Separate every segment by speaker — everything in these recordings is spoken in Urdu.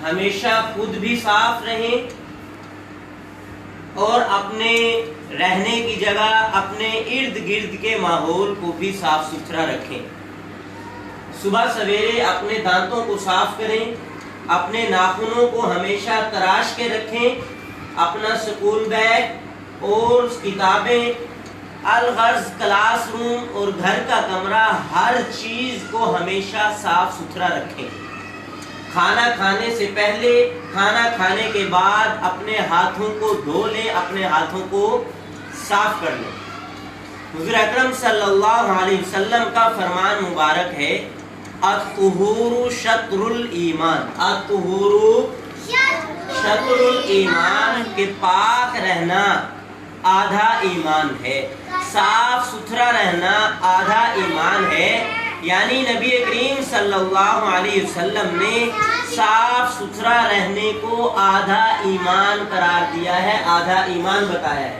Speaker 1: ہمیشہ خود بھی صاف رہیں اور اپنے رہنے کی جگہ، اپنے ارد گرد کے ماحول کو بھی صاف ستھرا رکھیں۔ صبح سویرے اپنے دانتوں کو صاف کریں، اپنے ناخنوں کو ہمیشہ تراش کے رکھیں، اپنا اسکول بیگ اور کتابیں، الغرض کلاس روم اور گھر کا کمرہ، ہر چیز کو ہمیشہ صاف ستھرا رکھیں۔ کھانا کھانے سے پہلے، کھانا کھانے کے بعد اپنے ہاتھوں کو دھو لیں، اپنے ہاتھوں کو صاف کر لیں۔ حضور اکرم صلی اللہ علیہ وسلم کا فرمان مبارک ہے، الطہور شطر الایمان، الطہور شطر الایمان، کہ پاک رہنا آدھا ایمان ہے، صاف ستھرا رہنا آدھا ایمان ہے۔ یعنی نبی کریم صلی اللہ علیہ وسلم نے صاف ستھرا رہنے کو آدھا ایمان قرار دیا ہے، آدھا ایمان بتایا ہے۔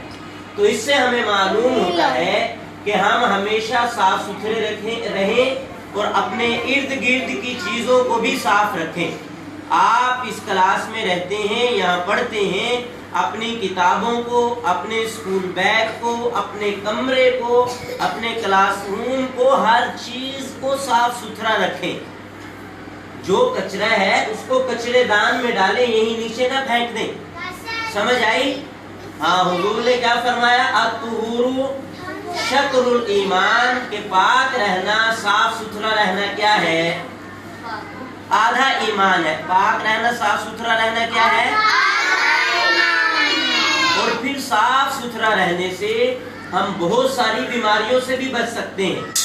Speaker 1: تو اس سے ہمیں معلوم ہوتا ہے کہ ہم ہمیشہ صاف ستھرے رہیں اور اپنے ارد گرد کی چیزوں کو بھی صاف رکھیں۔ آپ اس کلاس میں رہتے ہیں، یہاں پڑھتے ہیں، اپنی کتابوں کو، اپنے اسکول بیگ کو، اپنے کمرے کو، اپنے کلاس روم کو، ہر چیز کو صاف ستھرا رکھیں۔ جو کچرا ہے اس کو کچرے دان میں ڈالیں، یہی نیچے نہ پھینک دیں۔ سمجھ آئی؟ ہاں، حضور نے کیا فرمایا؟ الطہور شطر الایمان، کہ پاک رہنا، صاف ستھرا رہنا کیا ہے؟ آدھا ایمان ہے۔ پاک رہنا، صاف ستھرا رہنا کیا ہے؟ اور پھر صاف ستھرا رہنے سے ہم بہت ساری بیماریوں سے بھی بچ سکتے ہیں۔